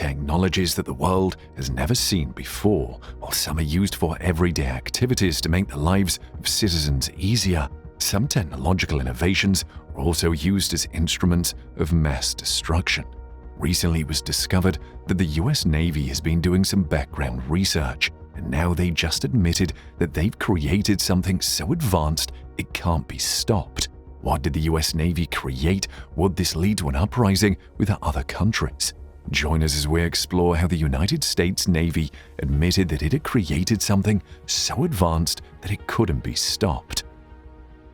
technologies that the world has never seen before. While some are used for everyday activities to make the lives of citizens easier, some technological innovations are also used as instruments of mass destruction. Recently, it was discovered that the US Navy has been doing some background research, and now they just admitted that they've created something so advanced it can't be stopped. What did the US Navy create? Would this lead to an uprising with other countries? Join us as we explore how the United States Navy admitted that it had created something so advanced that it couldn't be stopped.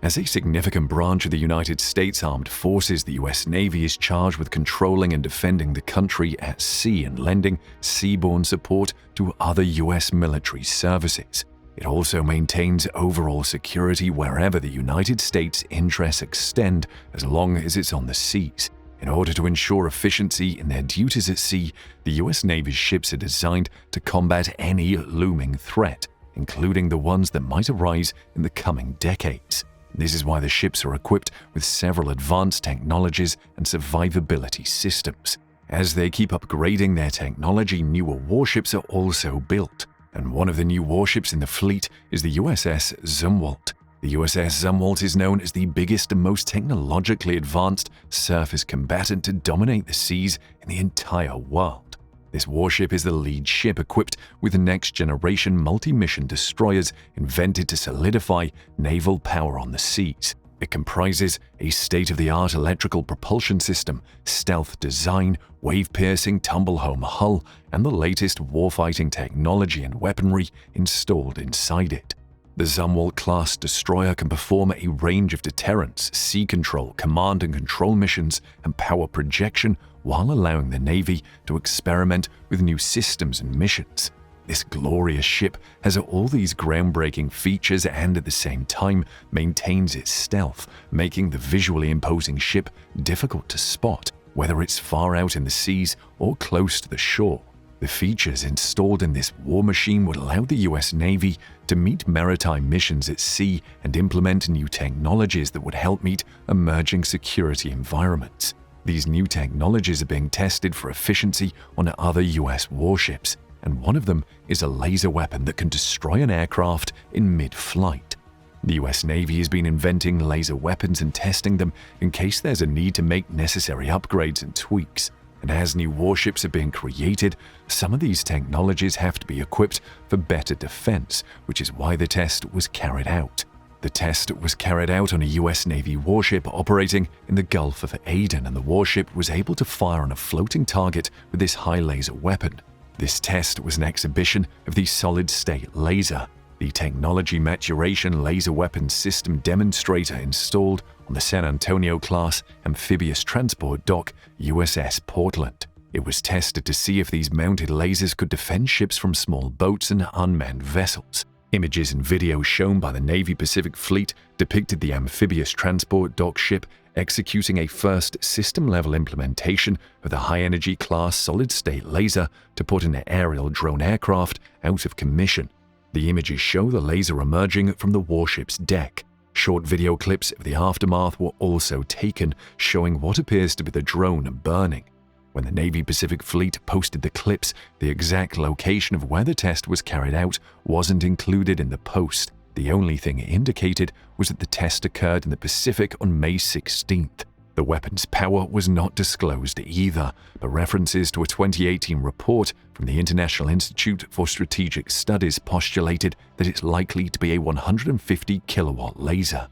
As a significant branch of the United States Armed Forces, the US Navy is charged with controlling and defending the country at sea and lending seaborne support to other US military services. It also maintains overall security wherever the United States' interests extend, as long as it's on the seas. In order to ensure efficiency in their duties at sea, the US Navy's ships are designed to combat any looming threat, including the ones that might arise in the coming decades. This is why the ships are equipped with several advanced technologies and survivability systems. As they keep upgrading their technology, newer warships are also built, and one of the new warships in the fleet is the USS Zumwalt. The USS Zumwalt is known as the biggest and most technologically advanced surface combatant to dominate the seas in the entire world. This warship is the lead ship equipped with next-generation multi-mission destroyers invented to solidify naval power on the seas. It comprises a state-of-the-art electrical propulsion system, stealth design, wave-piercing tumble-home hull, and the latest warfighting technology and weaponry installed inside it. The Zumwalt-class destroyer can perform a range of deterrence, sea control, command and control missions, and power projection while allowing the Navy to experiment with new systems and missions. This glorious ship has all these groundbreaking features and at the same time maintains its stealth, making the visually imposing ship difficult to spot, whether it's far out in the seas or close to the shore. The features installed in this war machine would allow the US Navy to meet maritime missions at sea and implement new technologies that would help meet emerging security environments. These new technologies are being tested for efficiency on other US warships, and one of them is a laser weapon that can destroy an aircraft in mid-flight. The US Navy has been inventing laser weapons and testing them in case there's a need to make necessary upgrades and tweaks. And as new warships are being created, some of these technologies have to be equipped for better defense, which is why the test was carried out. The test was carried out on a US Navy warship operating in the Gulf of Aden, and the warship was able to fire on a floating target with this high laser weapon. This test was an exhibition of the solid-state laser, the technology maturation laser weapons system demonstrator installed on the San Antonio-class amphibious transport dock USS Portland. It was tested to see if these mounted lasers could defend ships from small boats and unmanned vessels. Images and videos shown by the Navy Pacific Fleet depicted the amphibious transport dock ship executing a first system-level implementation of the high-energy class solid-state laser to put an aerial drone aircraft out of commission. The images show the laser emerging from the warship's deck. Short video clips of the aftermath were also taken, showing what appears to be the drone burning. When the Navy Pacific Fleet posted the clips, the exact location of where the test was carried out wasn't included in the post. The only thing it indicated was that the test occurred in the Pacific on May 16th. The weapon's power was not disclosed either, but references to a 2018 report from the International Institute for Strategic Studies postulated that it's likely to be a 150 kilowatt laser.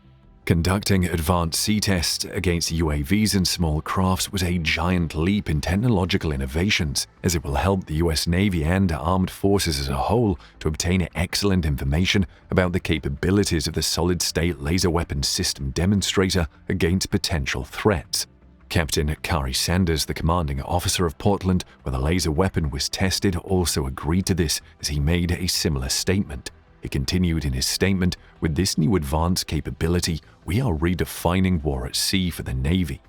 Conducting advanced sea tests against UAVs and small crafts was a giant leap in technological innovations, as it will help the US Navy and armed forces as a whole to obtain excellent information about the capabilities of the solid-state laser weapons system demonstrator against potential threats. Captain Kari Sanders, the commanding officer of Portland, where the laser weapon was tested, also agreed to this as he made a similar statement. He continued in his statement, "With this new advanced capability, we are redefining war at sea for the Navy."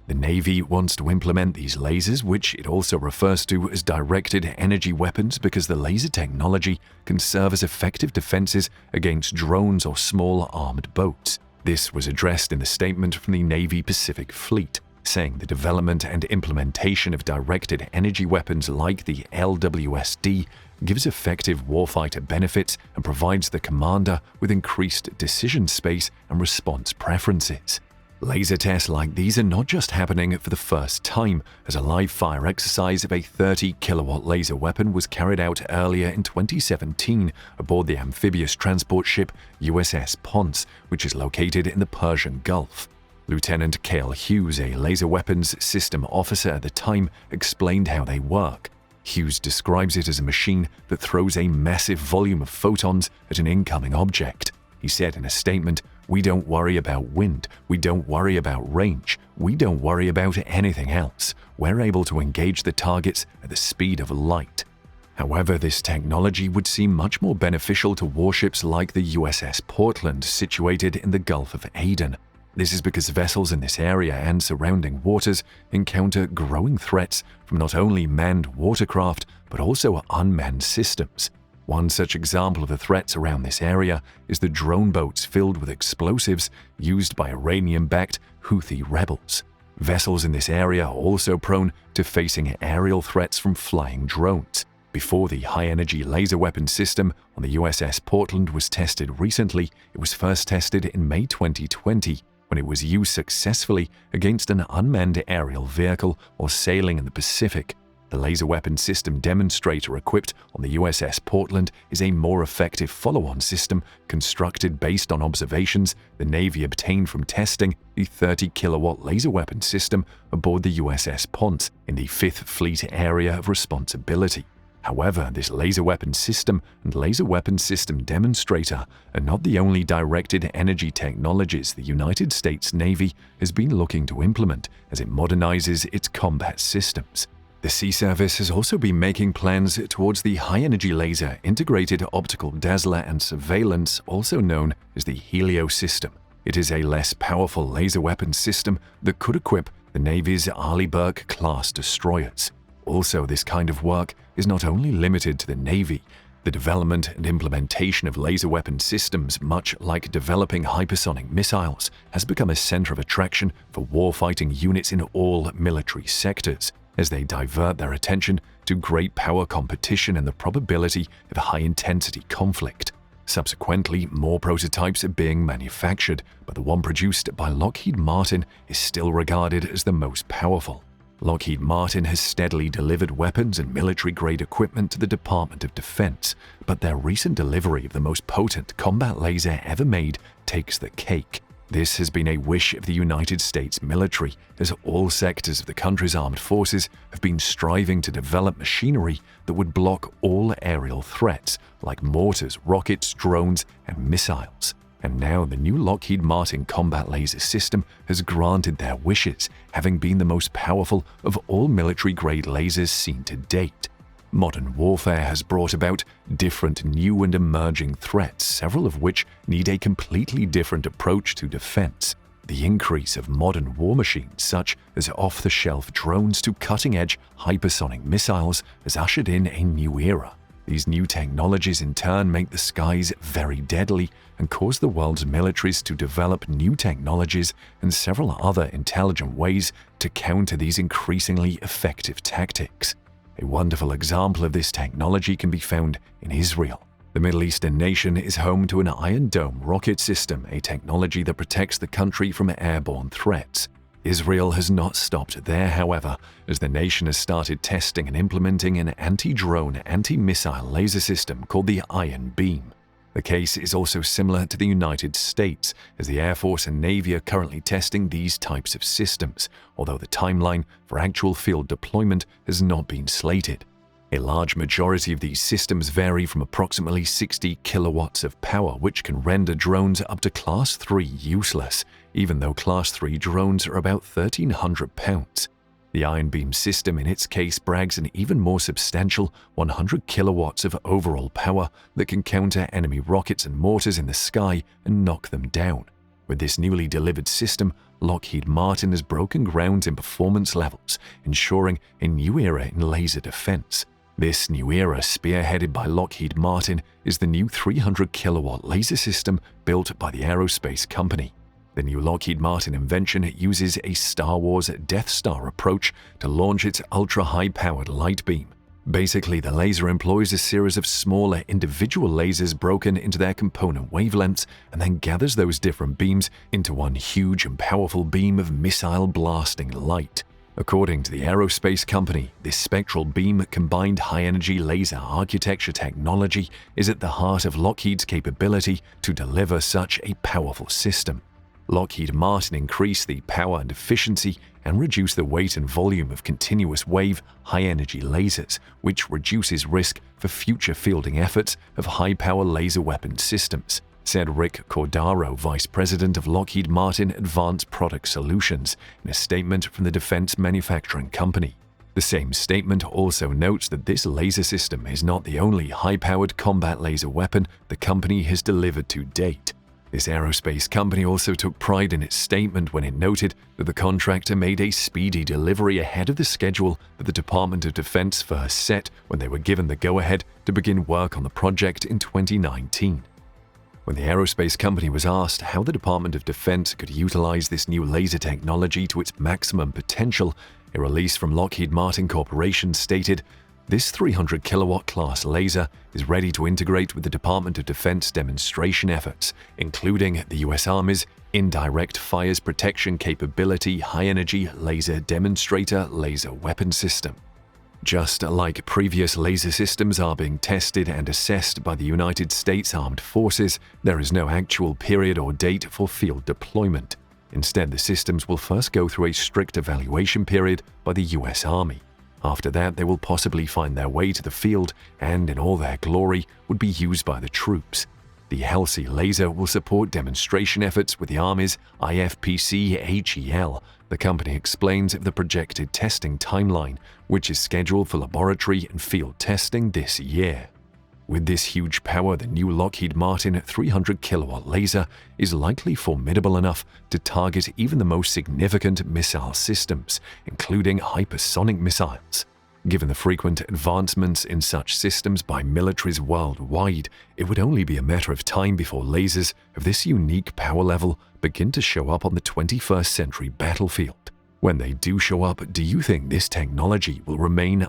The Navy wants to implement these lasers, which it also refers to as directed energy weapons, because the laser technology can serve as effective defenses against drones or small armed boats. This was addressed in the statement from the Navy Pacific Fleet. saying the development and implementation of directed energy weapons like the LWSD gives effective warfighter benefits and provides the commander with increased decision space and response preferences. Laser tests like these are not just happening for the first time, as a live-fire exercise of a 30-kilowatt laser weapon was carried out earlier in 2017 aboard the amphibious transport ship USS Ponce, which is located in the Persian Gulf. Lieutenant Cale Hughes, a laser weapons system officer at the time, explained how they work. Hughes describes it as a machine that throws a massive volume of photons at an incoming object. He said in a statement, "We don't worry about wind, we don't worry about range, we don't worry about anything else. We're able to engage the targets at the speed of light." However, this technology would seem much more beneficial to warships like the USS Portland, situated in the Gulf of Aden. This is because vessels in this area and surrounding waters encounter growing threats from not only manned watercraft but also unmanned systems. One such example of the threats around this area is the drone boats filled with explosives used by Iranian-backed Houthi rebels. Vessels in this area are also prone to facing aerial threats from flying drones. Before the high-energy laser weapon system on the USS Portland was tested recently, it was first tested in May 2020, when it was used successfully against an unmanned aerial vehicle while sailing in the Pacific. The laser weapon system demonstrator equipped on the USS Portland is a more effective follow-on system constructed based on observations the Navy obtained from testing the 30-kilowatt laser weapon system aboard the USS Ponce in the 5th Fleet Area of Responsibility. However, this laser weapon system and laser weapon system demonstrator are not the only directed energy technologies the United States Navy has been looking to implement as it modernizes its combat systems. The Sea Service has also been making plans towards the high-energy laser integrated optical dazzler and surveillance, also known as the Helio system. It is a less powerful laser weapon system that could equip the Navy's Arleigh Burke-class destroyers. Also, this kind of work is not only limited to the Navy. The development and implementation of laser weapon systems, much like developing hypersonic missiles, has become a center of attraction for warfighting units in all military sectors, as they divert their attention to great power competition and the probability of high-intensity conflict. Subsequently, more prototypes are being manufactured, but the one produced by Lockheed Martin is still regarded as the most powerful. Lockheed Martin has steadily delivered weapons and military-grade equipment to the Department of Defense, but their recent delivery of the most potent combat laser ever made takes the cake. This has been a wish of the United States military, as all sectors of the country's armed forces have been striving to develop machinery that would block all aerial threats, like mortars, rockets, drones, and missiles. And now the new Lockheed Martin combat laser system has granted their wishes, having been the most powerful of all military-grade lasers seen to date. Modern warfare has brought about different new and emerging threats, several of which need a completely different approach to defense. The increase of modern war machines, such as off-the-shelf drones to cutting-edge hypersonic missiles, has ushered in a new era. These new technologies in turn make the skies very deadly and cause the world's militaries to develop new technologies and several other intelligent ways to counter these increasingly effective tactics. A wonderful example of this technology can be found in Israel. The Middle Eastern nation is home to an Iron Dome rocket system, a technology that protects the country from airborne threats. Israel has not stopped there, however, as the nation has started testing and implementing an anti-drone, anti-missile laser system called the Iron Beam. The case is also similar to the United States, as the Air Force and Navy are currently testing these types of systems, although the timeline for actual field deployment has not been slated. A large majority of these systems vary from approximately 60 kilowatts of power, which can render drones up to Class 3 useless, even though Class 3 drones are about 1,300 pounds. The Iron Beam system in its case brags an even more substantial 100 kilowatts of overall power that can counter enemy rockets and mortars in the sky and knock them down. With this newly delivered system, Lockheed Martin has broken ground in performance levels, ensuring a new era in laser defense. This new era, spearheaded by Lockheed Martin, is the new 300 kilowatt laser system built by the aerospace company. The new Lockheed Martin invention uses a Star Wars Death Star approach to launch its ultra-high-powered light beam. Basically, the laser employs a series of smaller individual lasers broken into their component wavelengths and then gathers those different beams into one huge and powerful beam of missile-blasting light. According to the aerospace company, this spectral beam combined high-energy laser architecture technology is at the heart of Lockheed's capability to deliver such a powerful system. Lockheed Martin increased the power and efficiency and reduced the weight and volume of continuous wave, high-energy lasers, which reduces risk for future fielding efforts of high-power laser weapon systems, said Rick Cordaro, Vice President of Lockheed Martin Advanced Product Solutions, in a statement from the defense manufacturing company. The same statement also notes that this laser system is not the only high-powered combat laser weapon the company has delivered to date. This aerospace company also took pride in its statement when it noted that the contractor made a speedy delivery ahead of the schedule that the Department of Defense first set when they were given the go-ahead to begin work on the project in 2019. When the aerospace company was asked how the Department of Defense could utilize this new laser technology to its maximum potential, a release from Lockheed Martin Corporation stated, "This 300 kilowatt class laser is ready to integrate with the Department of Defense demonstration efforts, including the U.S. Army's Indirect Fires Protection Capability High-Energy Laser Demonstrator Laser Weapon System." Just like previous laser systems are being tested and assessed by the United States Armed Forces, there is no actual period or date for field deployment. Instead, the systems will first go through a strict evaluation period by the U.S. Army. After that, they will possibly find their way to the field and, in all their glory, would be used by the troops. The HELSI laser will support demonstration efforts with the Army's IFPC-HEL. The company explains of the projected testing timeline, which is scheduled for laboratory and field testing this year. With this huge power, the new Lockheed Martin 300 kilowatt laser is likely formidable enough to target even the most significant missile systems, including hypersonic missiles. Given the frequent advancements in such systems by militaries worldwide, it would only be a matter of time before lasers of this unique power level begin to show up on the 21st century battlefield. When they do show up, do you think this technology will remain